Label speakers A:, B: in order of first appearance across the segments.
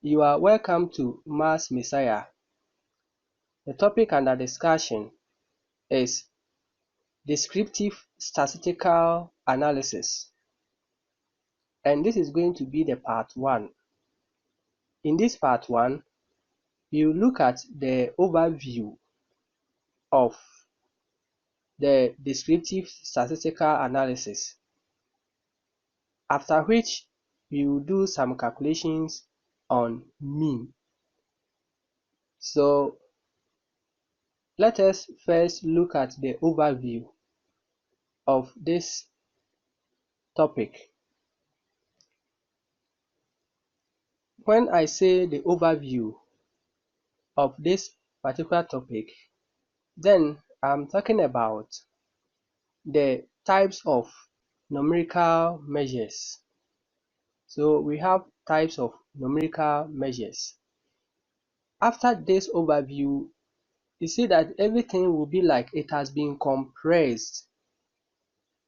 A: You are welcome to Mass Messiah. The topic under discussion is Descriptive Statistical Analysis, and this is going to be the part 1. In this part 1, you look at the overview of the Descriptive Statistical Analysis, after which you do some calculations on mean. So let us first look at the overview of this topic. When I say the overview of this particular topic, then I'm talking about the types of numerical measures. So we have types of numerical measures. After this overview, you see that everything will be like it has been compressed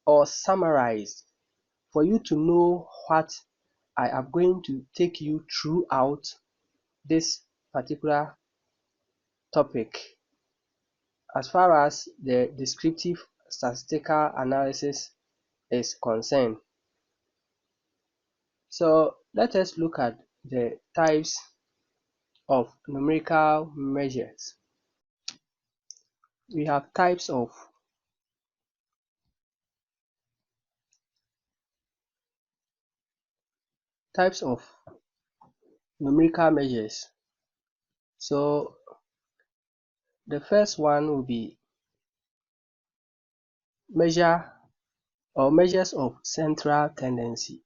A: or summarized for you to know what I am going to take you throughout this particular topic as far as the descriptive statistical analysis is concerned. So let us look at the types of numerical measures. We have types of numerical measures. So the first one will be measures of central tendency.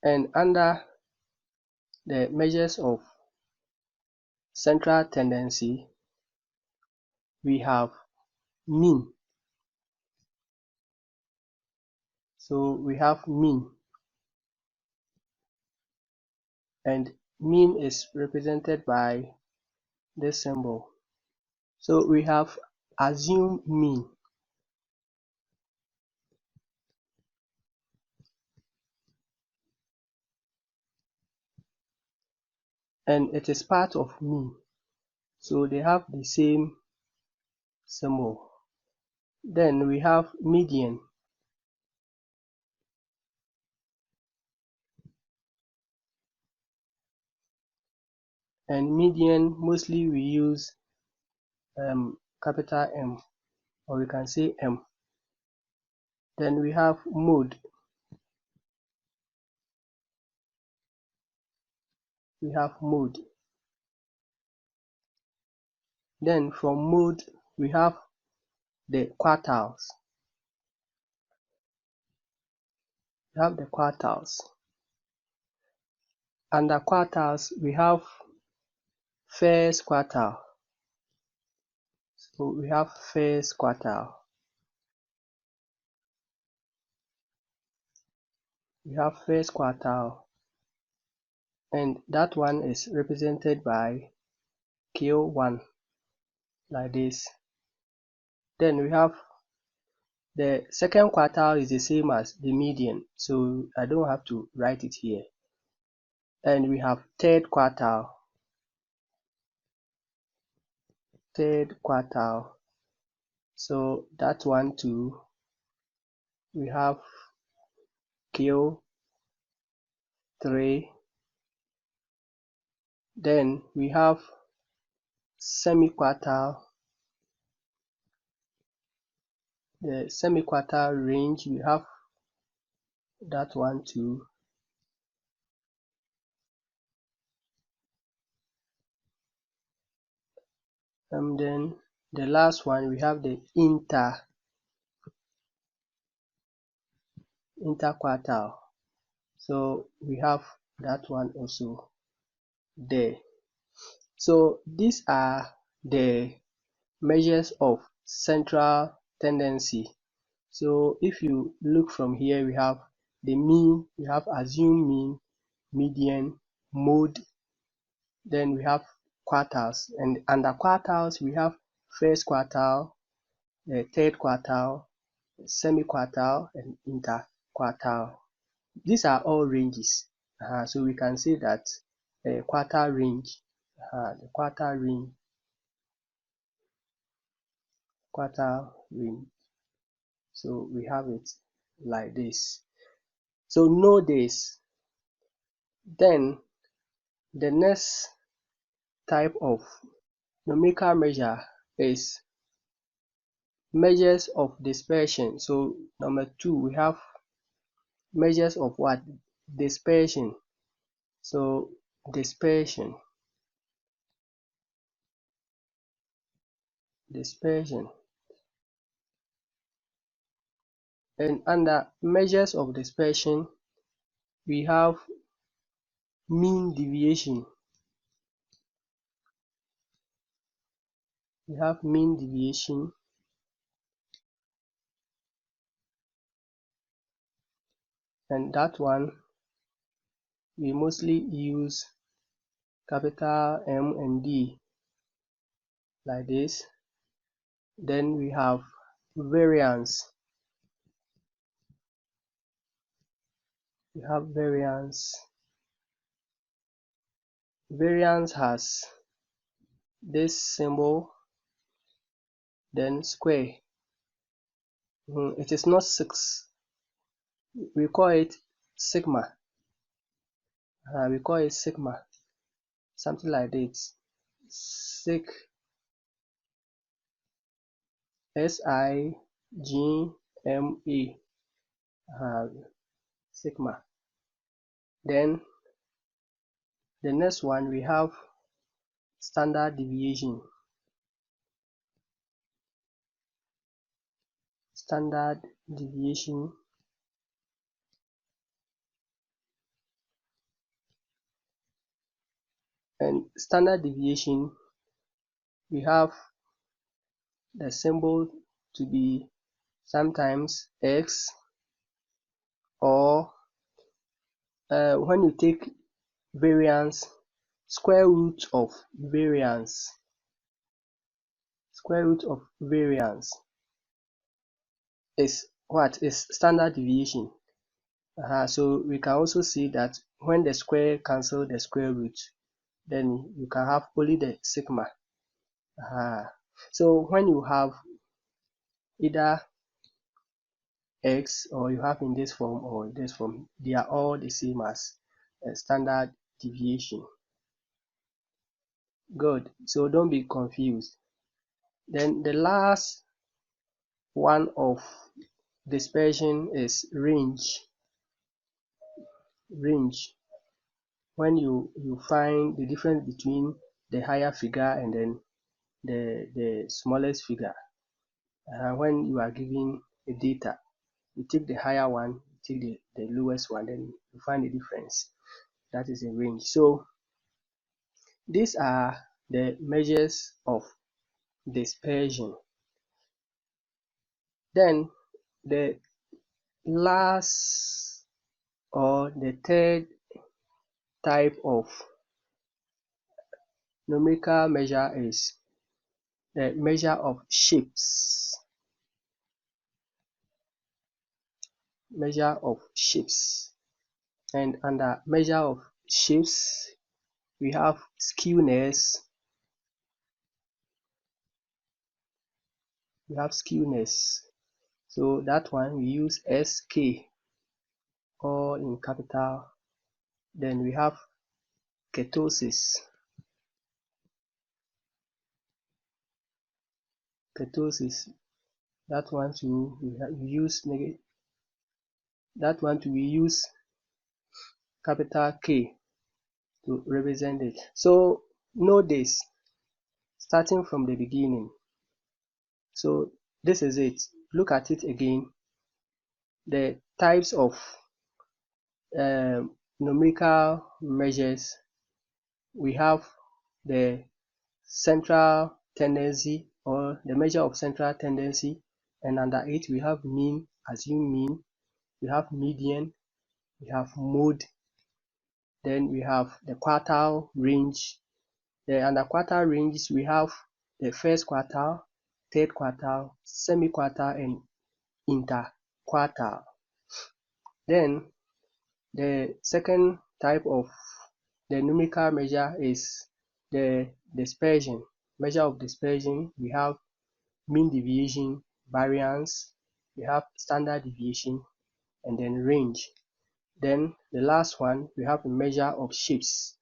A: And under the measures of central tendency, we have mean. So we have mean, and mean is represented by this symbol. So we have assume mean. And it is part of mean. So they have the same symbol. Then we have median. And median, mostly we use capital M, or we can say M. Then we have mode. Then from mode, we have the quartiles. Under quartiles, we have first quartile. So we have first quartile. And that one is represented by Q1, like this. Then we have the second quartile is the same as the median, so I don't have to write it here. And we have third quartile. So that one too, we have Q3. Then we have semi-quartile. The semi-quartile range, we have that one too. And then the last one, we have the interquartile. So we have that one also there. So these are the measures of central tendency. So if you look from here, we have the mean, we have assumed mean, median, mode, then we have quartiles, and under quartiles we have first quartile, third quartile, semi-quartile, and interquartile. These are all ranges. So we can say that quartile range, the quartile range. So we have it like this. So know this. Then the next type of numerical measure is measures of dispersion. So number 2, we have measures of what? Dispersion. So dispersion. And under measures of dispersion, we have mean deviation. And that one we mostly use capital M and D like this. Then we have variance. Variance has this symbol, then square. It is not 6. We call it sigma. Something like this. Sigma. Sigma. Then the next one we have standard deviation. And standard deviation, we have the symbol to be sometimes x, or when you take variance, square root of variance is what? Is standard deviation. So we can also see that when the square cancel the square root, then you can have only the sigma. So when you have either x, or you have in this form or this form, they are all the same as standard deviation. Good. So don't be confused. Then the last one of dispersion is range. When you find the difference between the higher figure and then the smallest figure. When you are given a data, you take the higher one, you take the lowest one, then you find the difference. That is a range. So these are the measures of dispersion. Then the last, or the third type of numerical measure is the measure of shapes. And under measure of shapes, we have skewness. So that one we use SK, all in capital. Then we have kurtosis. That one too we use capital K to represent it. So know this, starting from the beginning. So this is it. Look at it again. The types of numerical measures. We have the central tendency, or the measure of central tendency, and under it we have mean, assume mean, we have median, we have mode, Then we have the quartile range. Under quartile ranges, we have the first quartile, third quartile, semi-quartile, and interquartile. Then the second type of the numerical measure is the dispersion. Measure of dispersion, we have mean deviation, variance, we have standard deviation, and then range. Then the last one, we have a measure of shapes.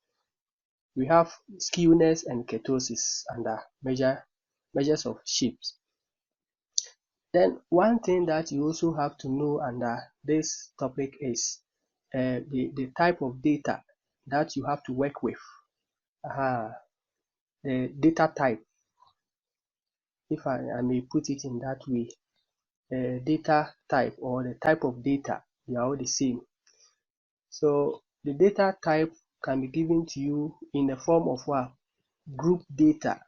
A: We have skewness and kurtosis under measures of shapes. Then one thing that you also have to know under this topic is the type of data that you have to work with. The data type, if I may put it in that way, data type or the type of data, they are all the same. So the data type can be given to you in the form of what? Group data.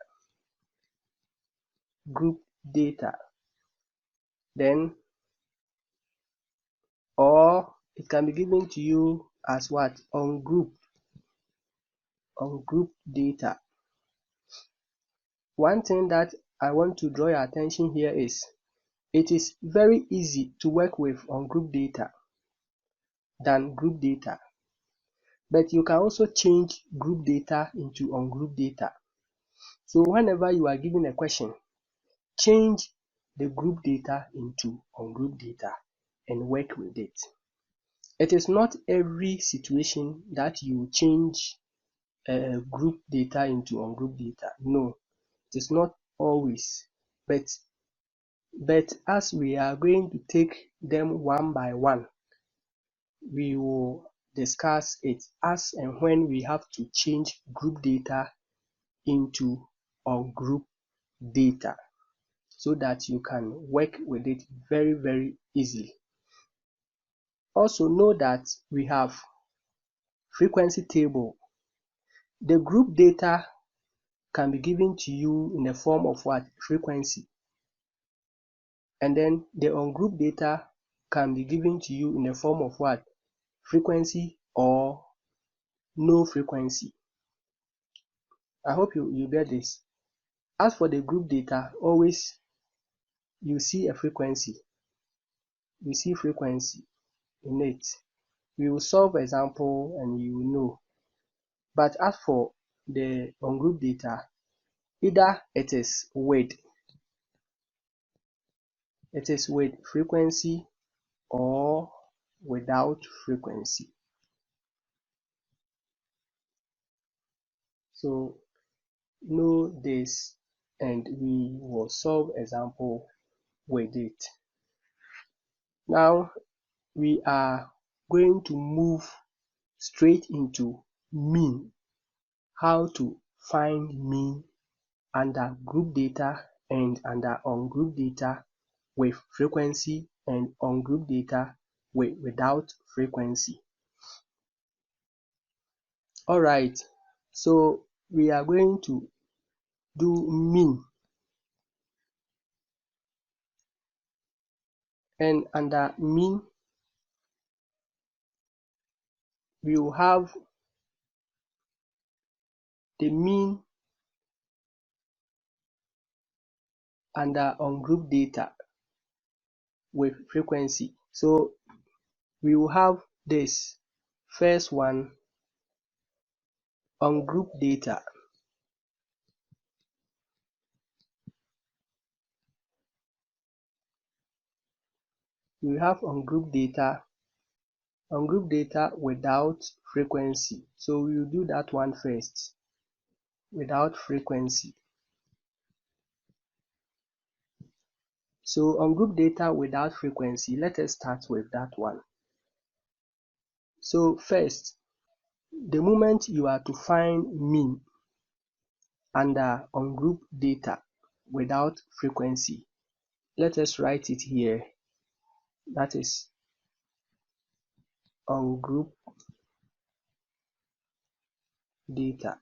A: Group data. Then, or it can be given to you as what? Ungroup data. One thing that I want to draw your attention here is it is very easy to work with ungroup data than group data. But you can also change group data into ungroup data. So whenever you are given a question, change the group data into ungroup data and work with it. It is not every situation that you change group data into ungroup data. No, it is not always. But as we are going to take them one by one, we will discuss it as and when we have to change group data into ungroup data so that you can work with it very, very easily. Also know that we have frequency table. The group data can be given to you in the form of what? Frequency. And then the ungroup data can be given to you in the form of what? Frequency or no frequency. I hope you get this. As for the group data, always you see a frequency. You see frequency in it. We will solve example and you will know. But as for the ungroup data, either it is with frequency or without frequency. So know this and we will solve example with it. Now we are going to move straight into mean. How to find mean under group data and under ungroup data with frequency and ungroup data without frequency. Alright, so we are going to do mean, and under mean we will have the mean under ungroup data with frequency. So we will have this first one, ungroup data. We have ungroup data without frequency. So we will do that one first, without frequency. So ungroup data without frequency, let us start with that one. So first, the moment you are to find mean under ungroup data without frequency, let us write it here. That is ungroup data.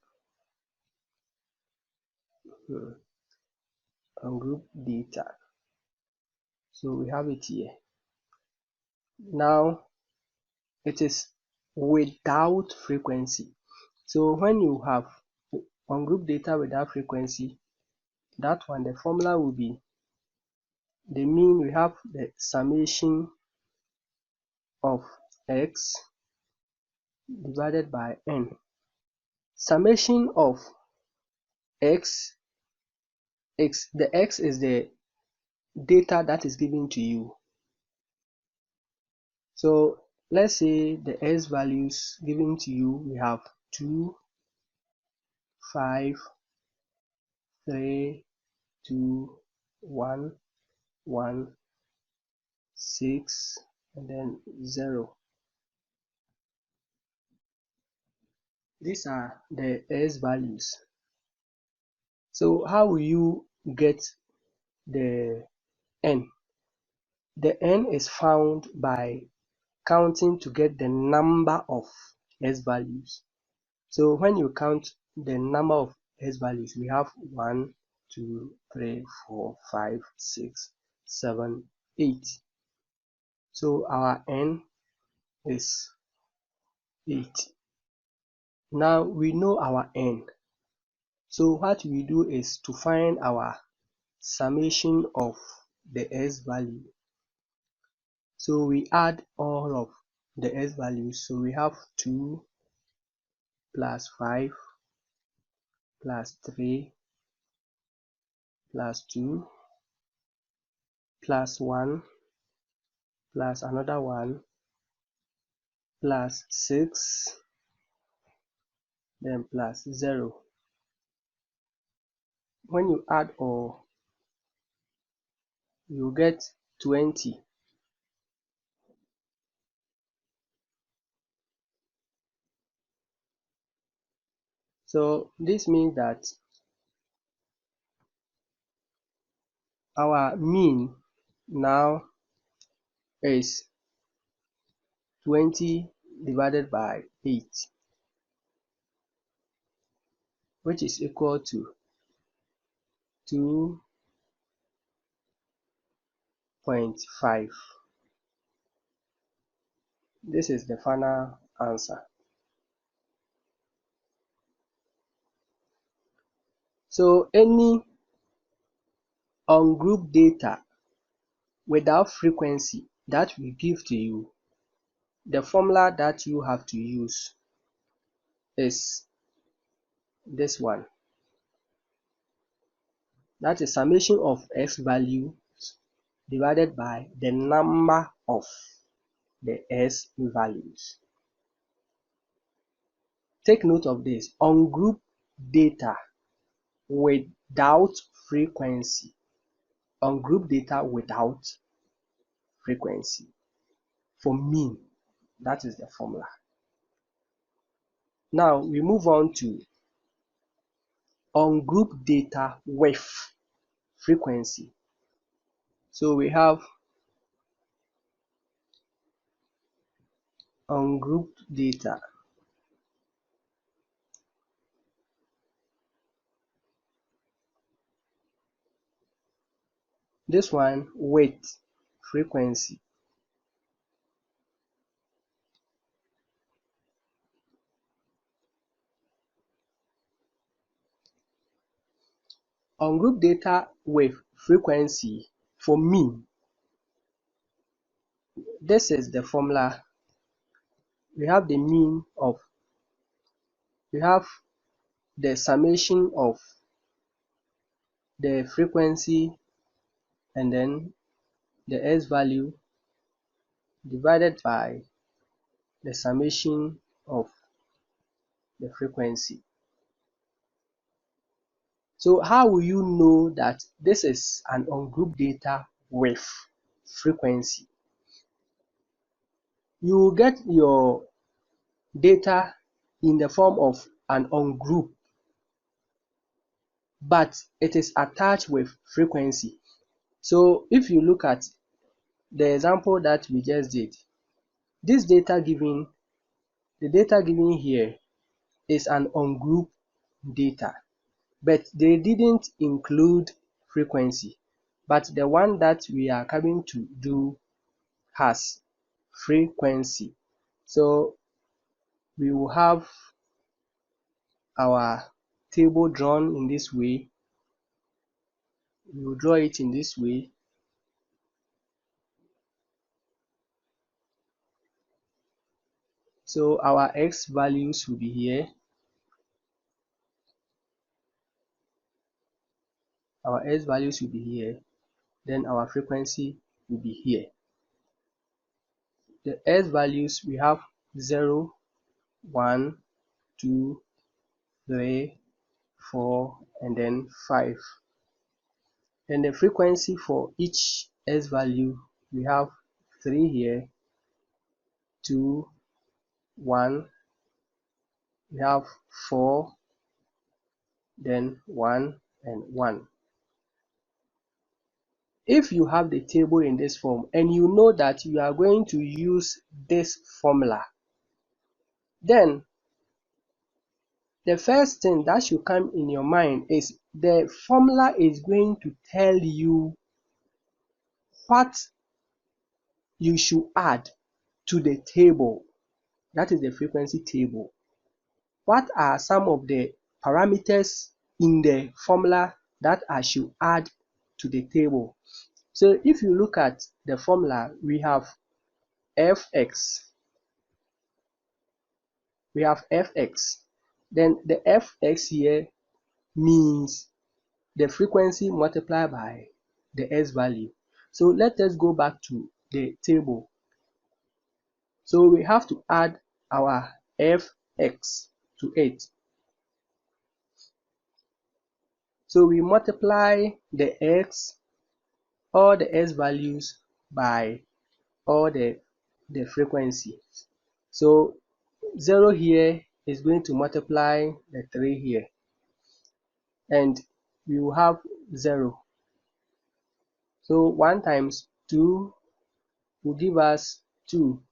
A: Ungroup data. So we have it here. Now it is without frequency. So when you have ungroup data without frequency, that one, the formula will be the mean. We have the summation of x divided by n. Summation of x, the x is the data that is given to you. So let's say the x values given to you, we have 2, 5, 3, 2, 1, 1, 6, and then 0. These are the x values. So how will you get the n? The n is found by counting to get the number of x values. So when you count the number of x values, we have 1, 2, 3, 4, 5, 6, 7, 8. So our n is 8. Now we know our n. So what we do is to find our summation of the x value. So we add all of the x values. So we have 2 plus 5 plus 3 plus 2 plus 1 plus another 1 plus 6, then plus 0. When you add all, you get 20. So this means that our mean now is 20 divided by 8, which is equal to 2.5. This is the final answer. So any ungrouped data without frequency that we give to you, the formula that you have to use is this one. That is summation of x value divided by the number of the x values. Take note of this: ungrouped data without frequency. Ungrouped data without frequency. For mean, that is the formula. Now we move on to ungrouped data with frequency. So we have ungrouped data. This one with frequency. Ungrouped data with frequency for mean. This is the formula. We have the mean of, we have the summation of the frequency and then the x value divided by the summation of the frequency. So how will you know that this is an ungrouped data with frequency? You will get your data in the form of an ungroup, but it is attached with frequency. So if you look at the example that we just did, this data given, the data given here is an ungroup data, but they didn't include frequency. But the one that we are coming to do has frequency. So we will have our table drawn in this way. We will draw it in this way. So our x values will be here. Our x values will be here. Then our frequency will be here. The x values, we have 0, 1, 2, 3, 4, and then 5. And the frequency for each s value, we have 3 here, 2, 1, we have 4, then 1 and 1. If you have the table in this form and you know that you are going to use this formula, then the first thing that should come in your mind is the formula is going to tell you what you should add to the table. That is the frequency table. What are some of the parameters in the formula that I should add to the table? So if you look at the formula, we have fx. We have fx. Then the fx here means the frequency multiplied by the s value. So let us go back to the table. So we have to add our fx to it. So we multiply the x, all the s values, by all the frequencies. So 0 here is going to multiply the 3 here, and we will have 0. So 1 times 2 will give us 2.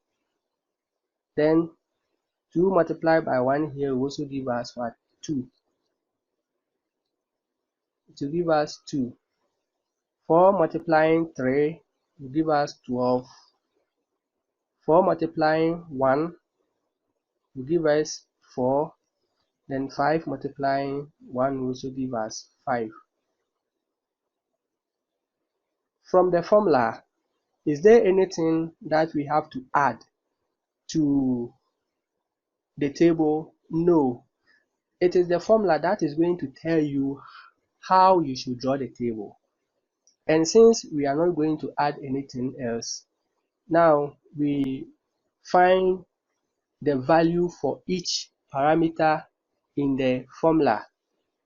A: Then 2 multiplied by 1 here will also give us what? 2. It will give us 2. 4 multiplying 3 will give us 12. 4 multiplying 1 will give us 4. Then 5 multiplying 1 will also give us 5. From the formula, is there anything that we have to add to the table? No. It is the formula that is going to tell you how you should draw the table. And since we are not going to add anything else, now we find the value for each parameter in the formula.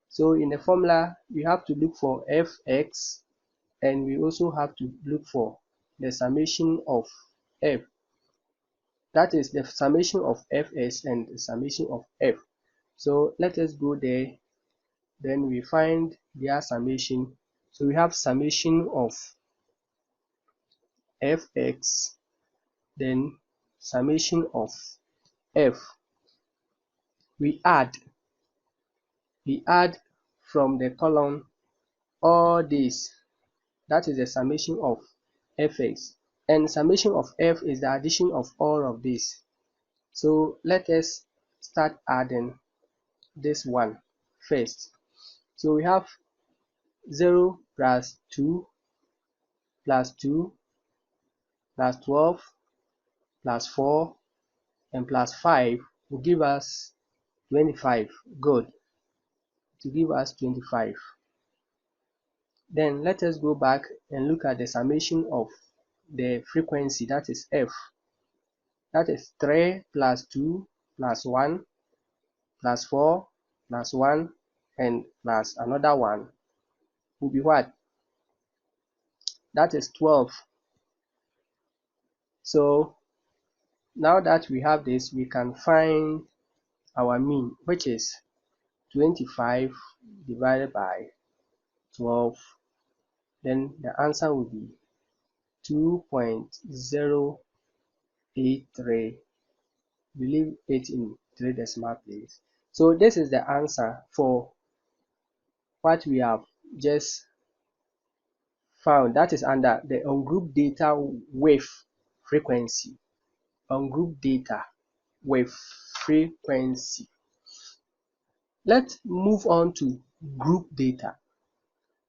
A: So in the formula, we have to look for fx, and we also have to look for the summation of f. That is the summation of fs and the summation of f. So let us go there. Then we find their summation. So we have summation of fx, then summation of f. We add from the column all these. That is the summation of fx, and summation of f is the addition of all of these. So let us start adding this one first. So we have 0 plus 2 plus 2 plus 12 plus 4 and plus 5 will give us 25. Good. To give us 25. Then let us go back and look at the summation of the frequency, that is f. That is 3 plus 2 plus 1 plus 4 plus 1 and plus another 1 will be what? That is 12. So now that we have this, we can find our mean, which is 25 divided by 12. Then the answer will be 2.083. We leave it in 3 decimal place. So this is the answer for what we have just found. That is under the ungrouped data with frequency. Ungrouped data with frequency. Let's move on to group data.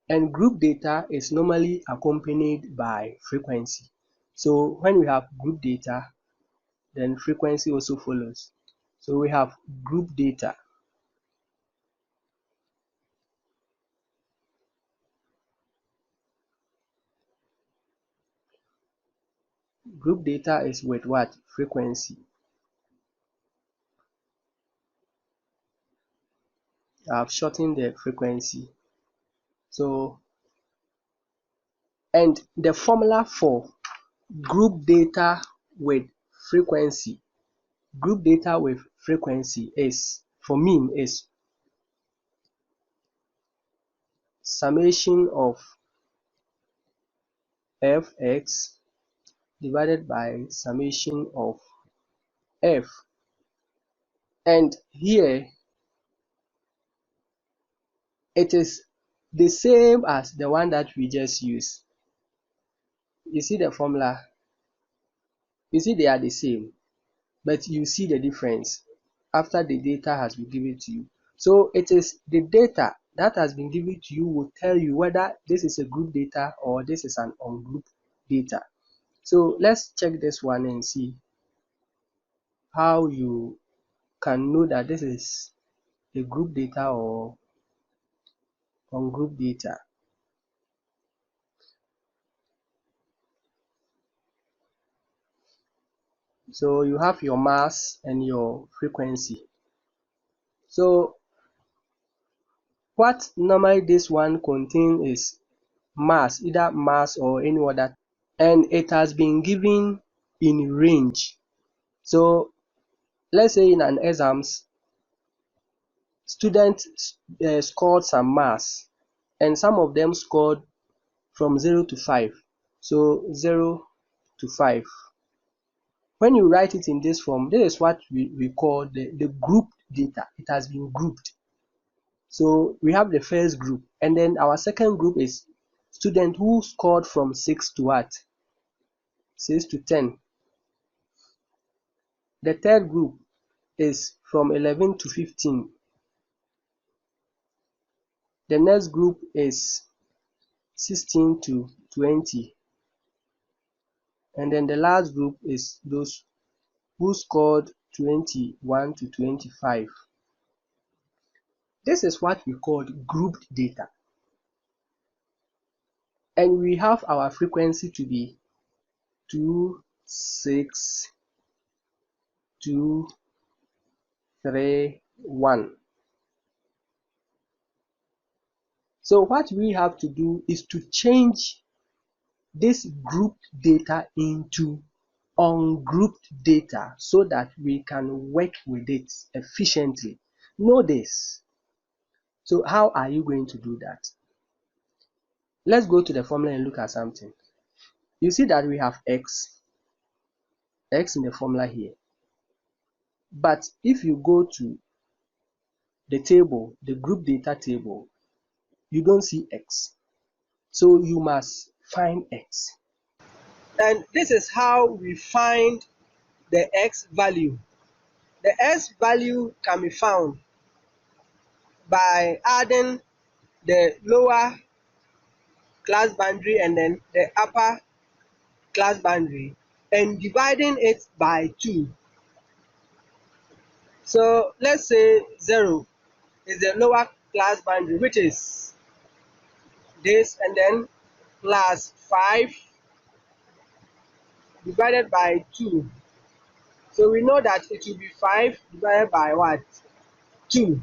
A: And group data is normally accompanied by frequency. So when we have group data, then frequency also follows. So we have group data. Group data is with what? Frequency. I've shortened the frequency. So, and the formula for group data with frequency, is, for mean, is summation of fx divided by summation of f. And here it is the same as the one that we just used. You see the formula? You see they are the same, but you see the difference after the data has been given to you. So it is the data that has been given to you will tell you whether this is a group data or this is an ungrouped data. So let's check this one and see how you can know that this is a group data or ungrouped data. So you have your mass and your frequency. So what normally this one contains is mass, either mass or any other, and it has been given in range. So let's say in an exams, students scored some mass, and some of them scored from 0 to 5. So 0 to 5. When you write it in this form, this is what we call the grouped data. It has been grouped. So we have the first group, and then our second group is students who scored from 6 to what? 6 to 10. The third group is from 11 to 15. The next group is 16 to 20. And then the last group is those who scored 21 to 25. This is what we call grouped data. And we have our frequency to be 2, 6, 2, 3, 1. So what we have to do is to change this grouped data into ungrouped data so that we can work with it efficiently. Know this. So how are you going to do that? Let's go to the formula and look at something. You see that we have x in the formula here. But if you go to the table, the group data table, you don't see x. So you must find x. And this is how we find the x value. The x value can be found by adding the lower class boundary and then the upper class boundary and dividing it by 2. So let's say 0 is the lower class boundary, which is this, and then plus 5 divided by 2. So we know that it will be 5 divided by what? 2.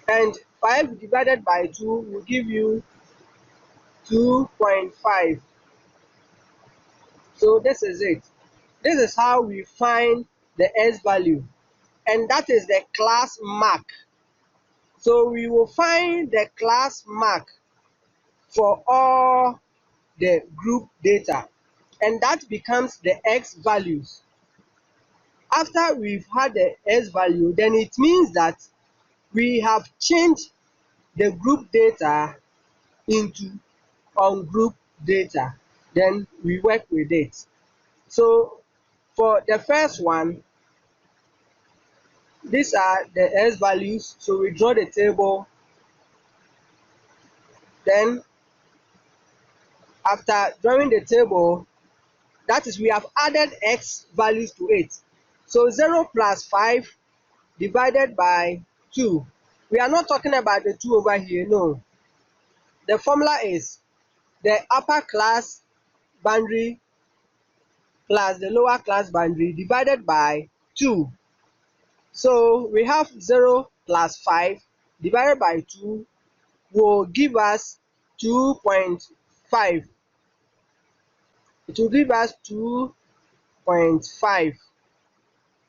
A: And 5 divided by 2 will give you 2.5. So this is it. This is how we find the S value, and that is the class mark. So we will find the class mark for all the group data, and that becomes the X values. After we've had the S value, then it means that we have changed the group data into ungrouped data. Then we work with it. So for the first one, These are the S values. So we draw the table. Then after drawing the table, that is, we have added X values to it. So 0 plus 5 divided by 2. We are not talking about the 2 over here, no. The formula is the upper class boundary plus the lower class boundary divided by 2. So we have 0 plus 5 divided by 2 will give us 2.5. It will give us 2.5.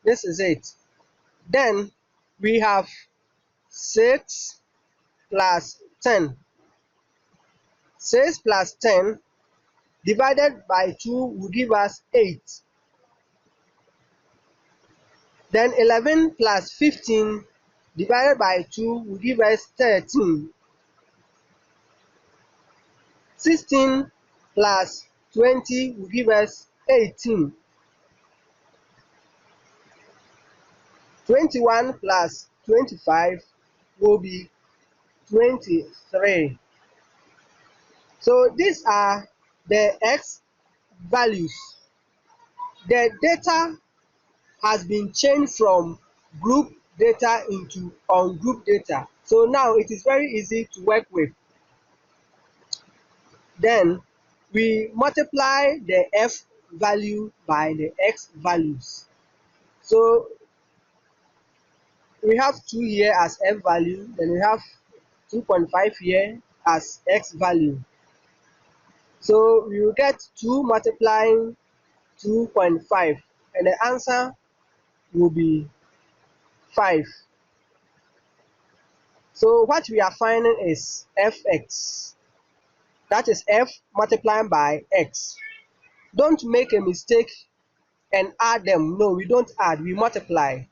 A: This is it. Then we have 6 plus 10. 6 plus 10 divided by 2 will give us 8. Then 11 plus 15 divided by 2 will give us 13. 16 plus 20 will give us 18. 21 plus 25 will be 23. So these are the X values. The data has been changed from group data into ungroup data. So now it is very easy to work with. Then we multiply the F value by the X values. So we have 2 here as F value, then we have 2.5 here as X value. So we will get 2 multiplying 2.5, and the answer will be 5. So what we are finding is Fx. That is F multiplying by X. Don't make a mistake and add them. No, we don't add, we multiply.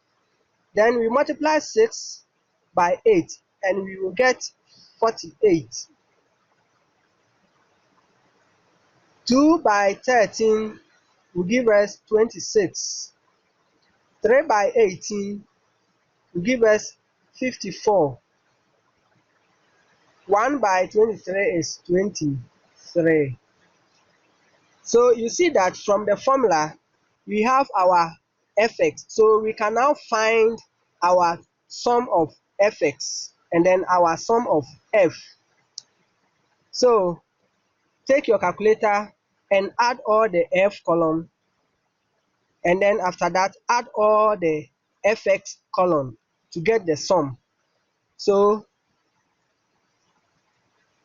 A: Then we multiply 6 by 8 and we will get 48. 2 by 13 will give us 26. 3 by 18 will give us 54. 1 by 23 is 23. So you see that from the formula we have our Fx. So we can now find our sum of Fx and then our sum of F. So take your calculator and add all the F column, and then after that add all the Fx column to get the sum. So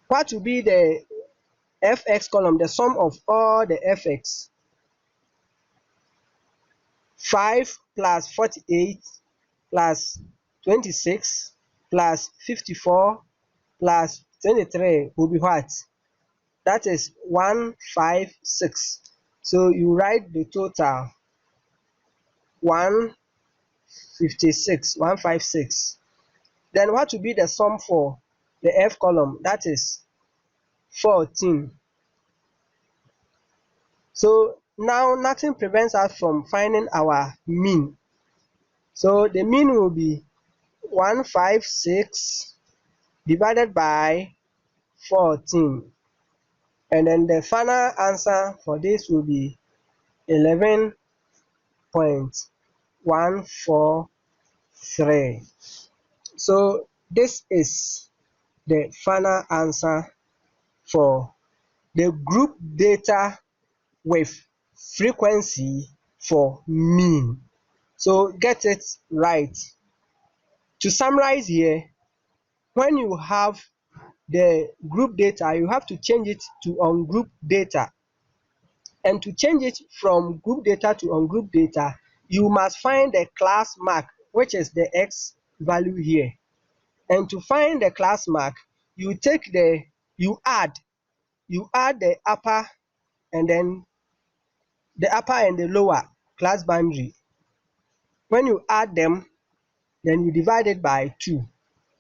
A: what will be the Fx column, the sum of all the Fx? 5 plus 48 plus 26 plus 54 plus 23 will be what? That is 156. So you write the total 156. Then what will be the sum for the F column? That is 14. So now nothing prevents us from finding our mean. So the mean will be 156 divided by 14. And then the final answer for this will be 11.143. So this is the final answer for the group data with frequency for mean. So get it right. To summarize here, when you have the group data, you have to change it to ungroup data. And to change it from group data to ungroup data, you must find the class mark, which is the X value here. And to find the class mark, you add the upper and then the upper and the lower class boundary. When you add them, then you divide it by 2.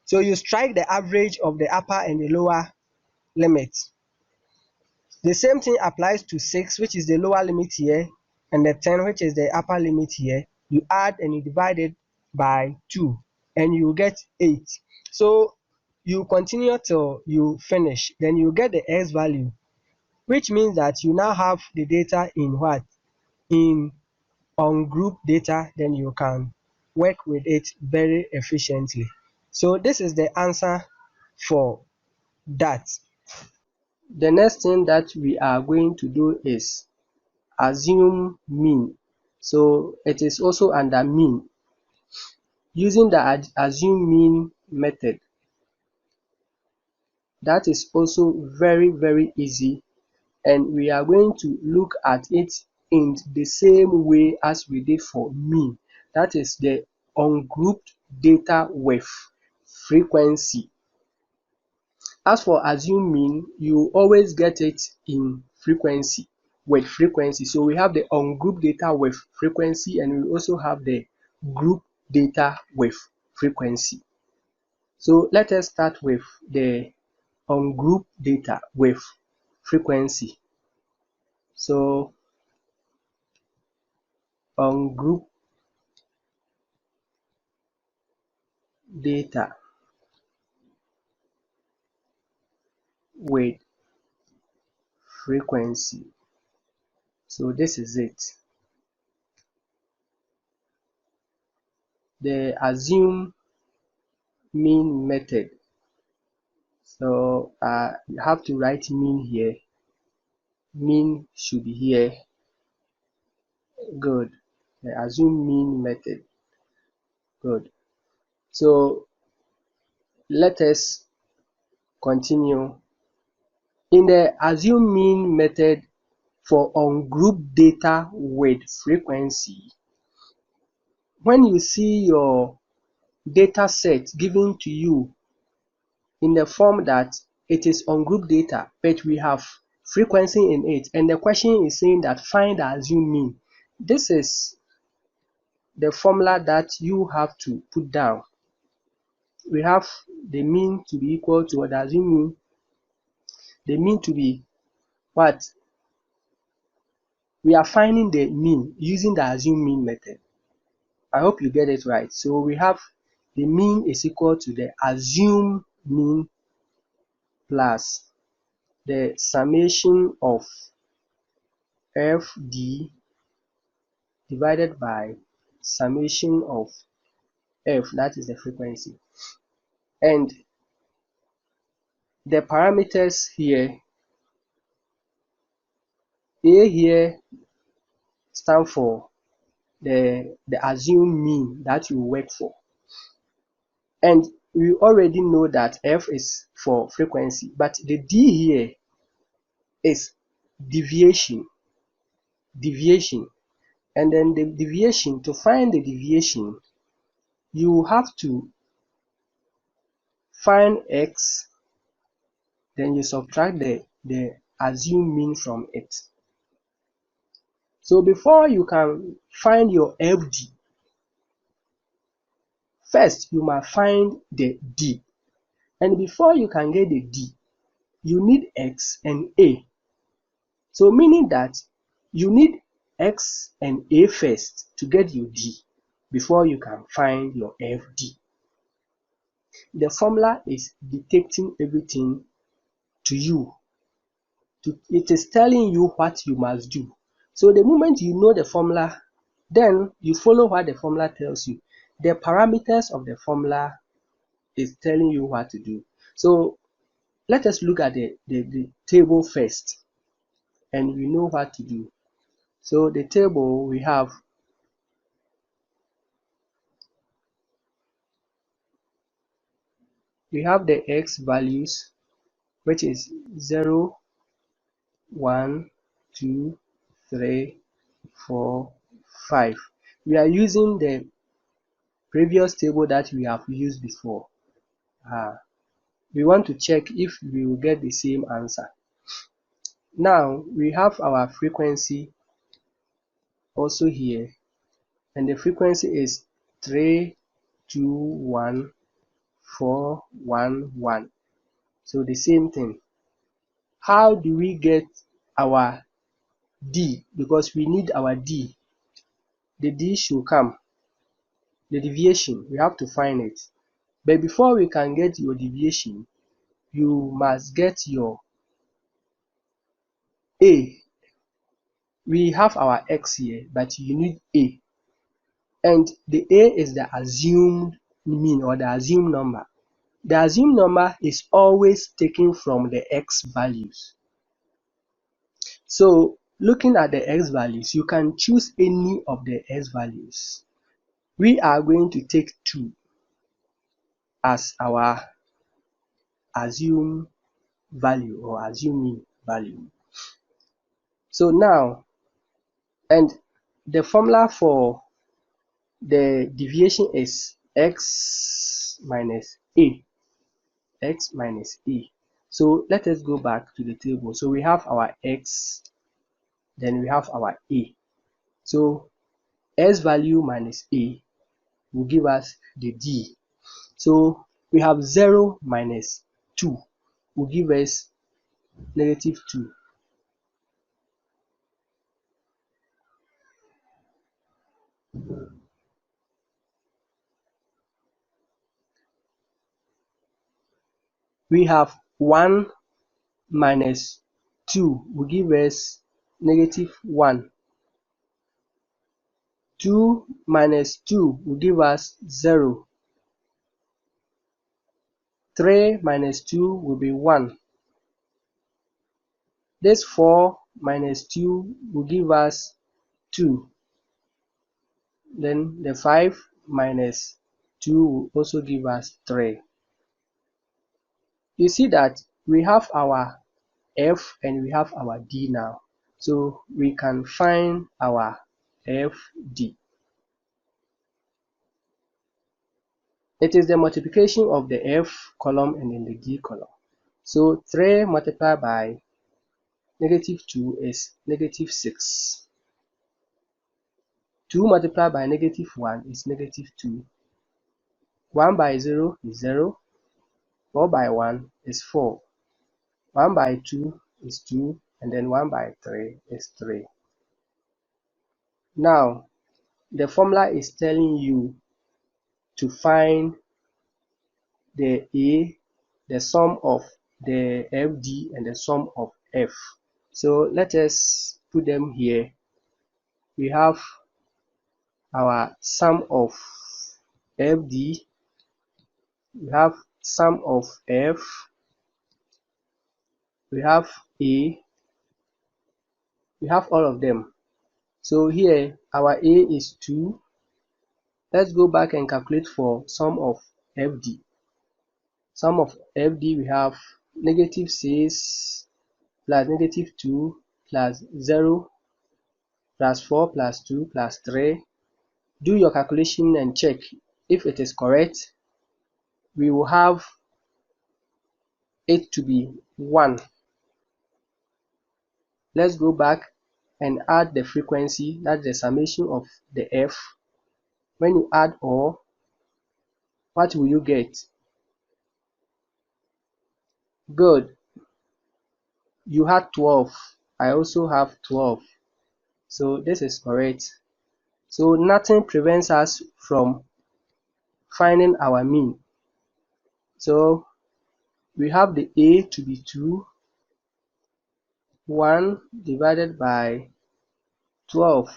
A: So you strike the average of the upper and the lower limit. The same thing applies to 6, which is the lower limit here, and the 10, which is the upper limit here. You add and you divide it by 2 and you get 8. So you continue till you finish, then you get the x value, which means that you now have the data in what? In ungroup data, then you can work with it very efficiently. So this is the answer for that. The next thing that we are going to do is assume mean. So it is also under mean. Using the assume mean method, that is also very easy, and we are going to look at it in the same way as we did for mean. That is the ungrouped data with frequency. As for assume mean, you always get it in frequency, with frequency. So we have the ungrouped data with frequency, and we also have the group data with frequency. So let us start with the ungroup data with frequency. So ungroup data with frequency. So this is it. The assume mean method. So you have to write mean here. Mean should be here. Good. The assume mean method. Good. So let us continue. In the assume mean method for ungrouped data with frequency, when you see your data set given to you in the form that it is ungrouped data, but we have frequency in it, and the question is saying that find the assume mean, this is the formula that you have to put down. We have the mean to be equal to the assume mean, the mean to be what? We are finding the mean using the assume mean method. I hope you get it right. So we have the mean is equal to the assume mean plus the summation of fd divided by summation of f, that is the frequency. And the parameters here, A here stand for the assume mean that you work for. And we already know that f is for frequency, but the d here is deviation. And then the deviation, to find the deviation, you have to find x, then you subtract the assume mean from it. So before you can find your FD, first you must find the D. And before you can get the D, you need X and A. So meaning that you need X and A first to get your D before you can find your FD. The formula is dictating everything to you. It is telling you what you must do. So the moment you know the formula, then you follow what the formula tells you. The parameters of the formula is telling you what to do. So let us look at the table first, and we know what to do. So the table, we have the x values, which is 0, 1, 2, 3, 4, 5. We are using the previous table that we have used before. We want to check if we will get the same answer. Now we have our frequency also here, and the frequency is 321,411. So the same thing. How do we get our D? Because we need our D. The D should come the deviation. We have to find it. But before we can get your deviation, you must get your A. We have our X here, but you need A. And the A is the assumed mean or the assumed number. The assumed number is always taken from the X values. So looking at the X values, you can choose any of the X values. We are going to take 2 as our assumed value or assuming value. So now, and the formula for the deviation is x minus a. X minus a. So let us go back to the table. So we have our x, then we have our a. So s value minus a will give us the d. So we have 0 minus 2 will give us negative 2. We have 1 minus 2 will give us negative 1. 2 minus 2 will give us 0. 3 minus 2 will be 1. This 4 minus 2 will give us 2. Then the 5 minus 2 will also give us 3. You see that we have our f and we have our d now. So we can find our fd. It is the multiplication of the f column and in the d column. So 3 multiplied by negative 2 is negative 6. 2 multiplied by negative 1 is negative 2. 1 by 0 is 0. 4 by 1 is 4. 1 by 2 is 2. And then 1 by 3 is 3. Now, the formula is telling you to find the A, the sum of the FD, and the sum of F. So let us put them here. We have our sum of FD, we have sum of F, we have A, we have all of them. So here our A is 2. Let's go back and calculate for sum of FD. Sum of FD, we have negative 6 plus negative 2 plus 0 plus 4 plus 2 plus 3. Do your calculation and check if it is correct. We will have it to be 1. Let's go back and add the frequency, that's the summation of the F. When you add all, what will you get? Good. You had 12. I also have 12. So this is correct. So nothing prevents us from finding our mean. So we have the A to be 2. 1 divided by 12.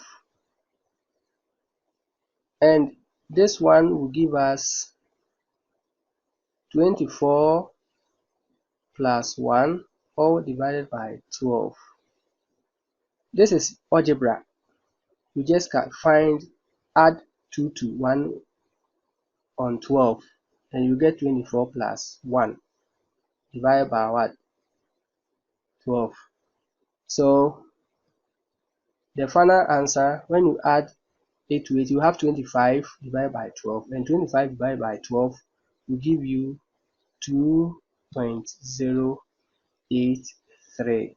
A: And this one will give us 24 plus 1 all divided by 12. This is algebra. You just can add 2 to 1 on 12 and you get 24 plus 1 divided by what? 12. So the final answer, when you add 8 to 8, you have 25 divided by 12, and 25 divided by 12 will give you 2.083.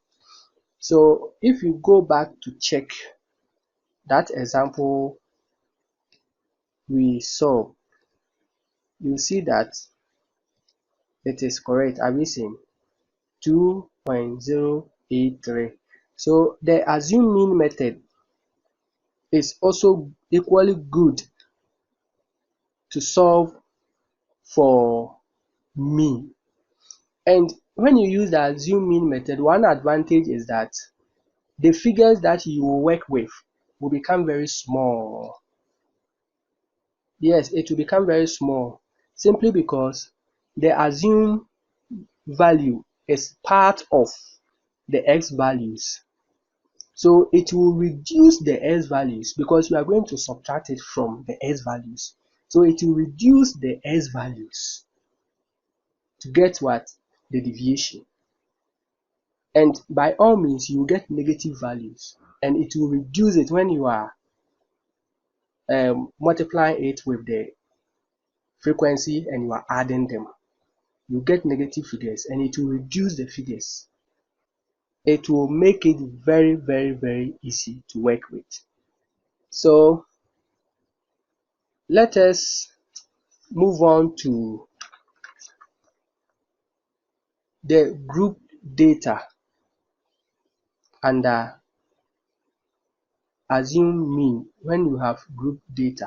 A: So if you go back to check that example we saw, you see that it is correct. Are we saying 2.083? So the assume mean method is also equally good to solve for mean. And when you use the assume mean method, one advantage is that the figures that you will work with will become very small. Yes, it will become very small simply because the assumed value is part of the x values. So it will reduce the x values because you are going to subtract it from the x values. So it will reduce the x values to get what? The deviation. And by all means, you will get negative values, and it will reduce it when you are multiplying it with the frequency and you are adding them. You get negative figures, and it will reduce the figures. It will make it very, very, very easy to work with. So let us move on to the group data under assume mean. When you have group data,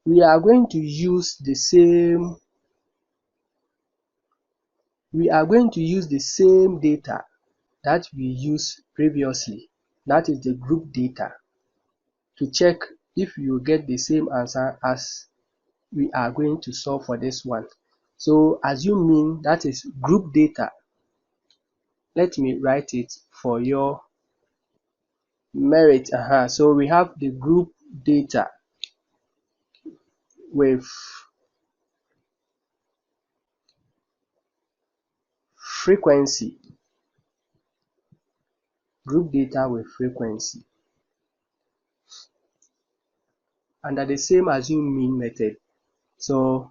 A: we are going to use the same data that we used previously, that is the group data, to check if you get the same answer as we are going to solve for this one. So assume mean, that is group data. Let me write it for your merit. So we have the group data with frequency. Group data with frequency under the same assume mean method. So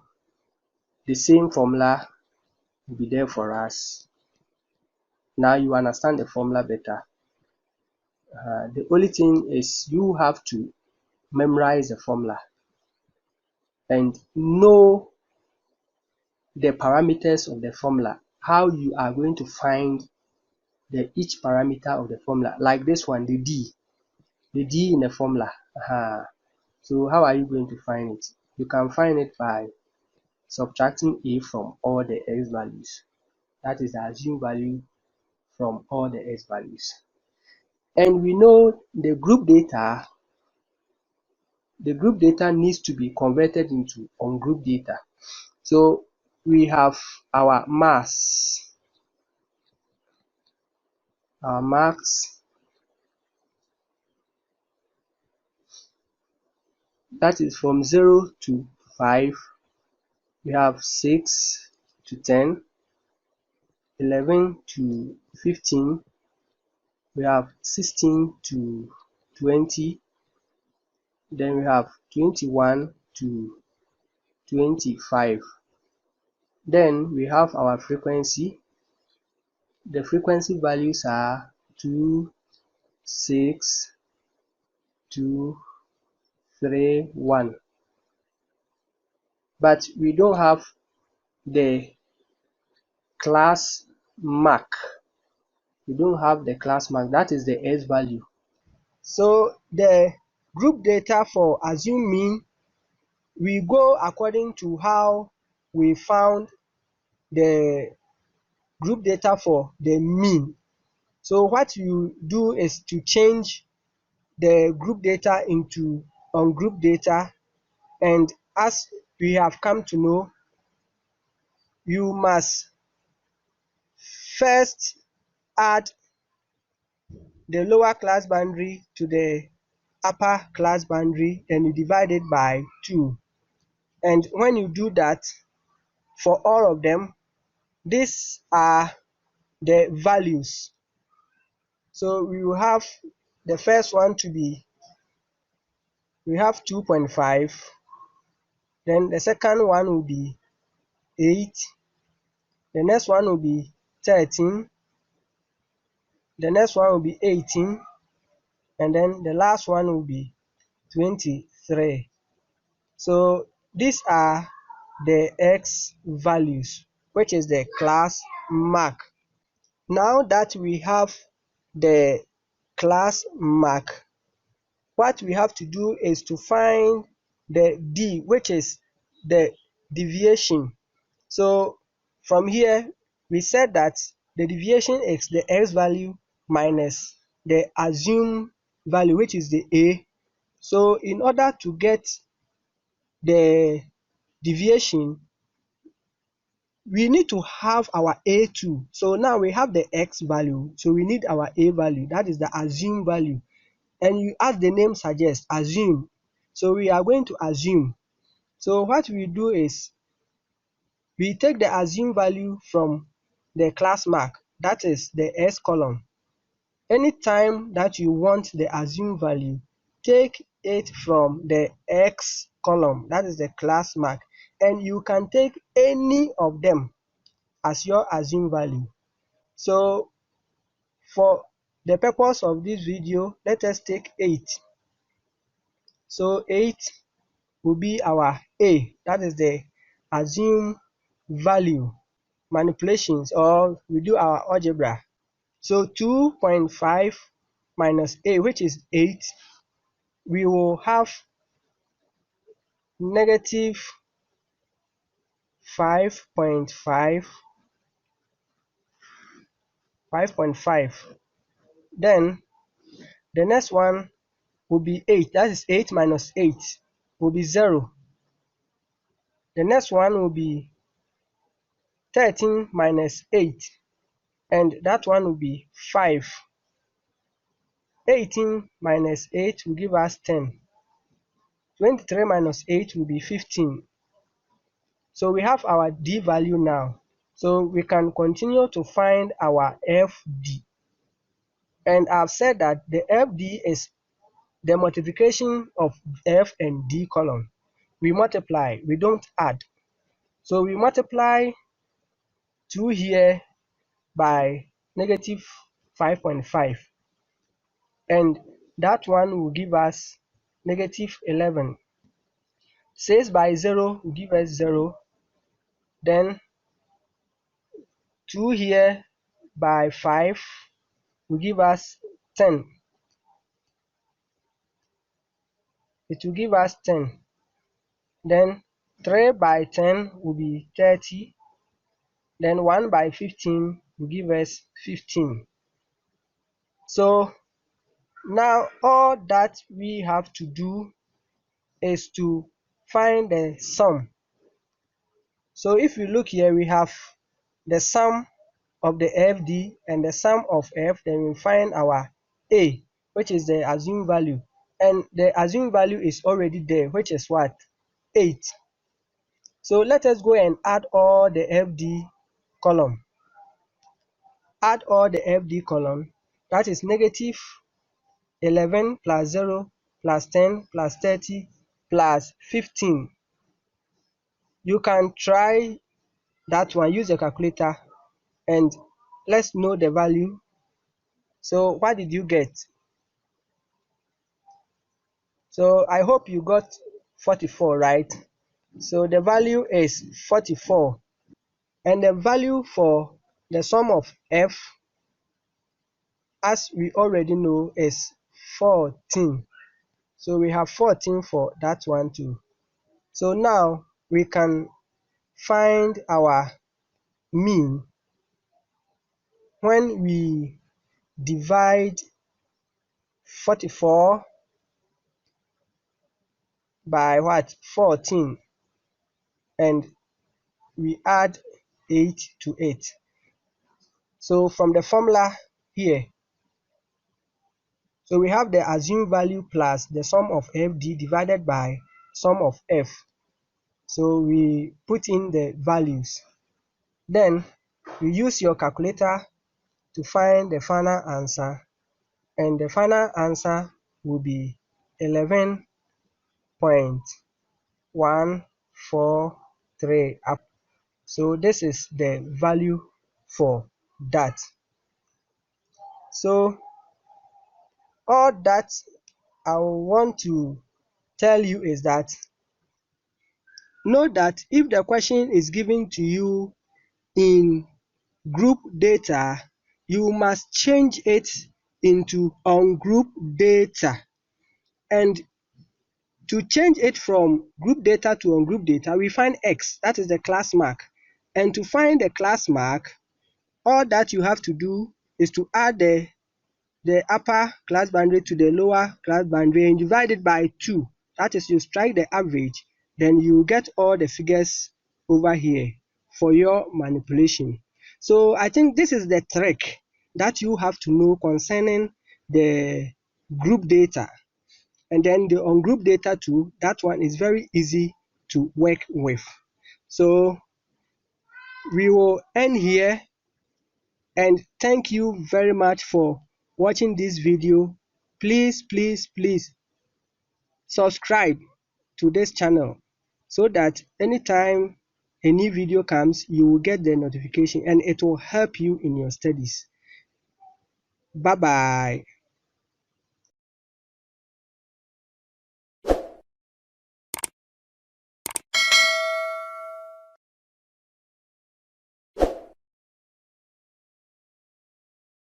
A: the same formula will be there for us. Now you understand the formula better. The only thing is you have to memorize the formula and know the parameters of the formula, how you are going to find each parameter of the formula. Like this one, the D in the formula. So how are you going to find it? You can find it by subtracting A from all the x values. That is the assumed value from all the x values. And we know the group data needs to be converted into ungroup data. So we have our mass. Our max, that is from 0 to 5. We have 6 to 10, 11 to 15. We have 16 to 20. Then we have 21 to 25. Then we have our frequency. The frequency values are 2, 6, 2, 3, 1. But we don't have the class mark. We don't have the class mark. That is the S value. So the group data for assume mean, we go according to how we found the group data for the mean. So what you do is to change the group data into ungroup data, and as we have come to know, you must first add the lower class boundary to the upper class boundary, then you divide it by 2. And when you do that for all of them, these are the values. So we will have the first one to be, we have 2.5, then the second one will be 8, the next one will be 13, the next one will be 18, and then the last one will be 23. So these are the x values, which is the class mark. Now that we have the class mark, what we have to do is to find the D, which is the deviation. So from here we said that the deviation is the x value minus the assumed value, which is the a. So in order to get the deviation, we need to have our a too. So now we have the x value, so we need our a value, that is the assumed value. And you, as the name suggests, assume. So we are going to assume. So what we do is we take the assumed value from the class mark, that is the S column. Anytime that you want the assumed value, take it from the X column, that is the class mark, and you can take any of them as your assumed value. So for the purpose of this video, let us take 8. So 8 will be our A, that is the assumed value manipulations, or we do our algebra. So 2.5 minus A, which is 8, we will have negative 5.5. Then the next one will be 8, that is 8 minus 8 will be 0. The next one will be 13 minus 8, and that one will be 5. 18 minus 8 will give us 10. 23 minus 8 will be 15. So we have our D value now. So we can continue to find our FD. And I've said that the FD is the multiplication of F and D column. We multiply, we don't add. So we multiply 2 here by negative 5.5. And that one will give us negative 11. 6 by 0 will give us 0. Then 2 here by 5 will give us 10. It will give us 10. Then 3 by 10 will be 30. Then 1 by 15 will give us 15. So now all that we have to do is to find the sum. So if you look here, we have the sum of the FD and the sum of F, then we find our A, which is the assumed value. And the assumed value is already there, which is what? 8. So let us go and add all the FD column. Add all the FD column. That is negative 11 plus 0 plus 10 plus 30 plus 15. You can try that one, use a calculator, and let's know the value. So what did you get? So I hope you got 44, right? So the value is 44. And the value for the sum of F, as we already know, is 14. So we have 14 for that one too. So now we can find our mean when we divide 44 by what? 14, and we add 8 to it. So from the formula here, so we have the assumed value plus the sum of FD divided by sum of F. So we put in the values. Then you use your calculator to find the final answer, and the final answer will be 11.143 up. So this is the value for that. So all that I want to tell you is that know that if the question is given to you in group data, you must change it into ungroup data. And To change it from group data to ungroup data, we find X, that is the class mark. And to find the class mark, all that you have to do is to add the upper class boundary to the lower class boundary and divide it by 2. That is, you strike the average, then you get all the figures over here for your manipulation. So I think this is the trick that you have to know concerning the group data. And then the ungroup data too, that one is very easy to work with. So we will end here, and thank you very much for watching this video. Please subscribe to this channel so that anytime a new video comes, you will get the notification and it will help you in your studies. Bye bye.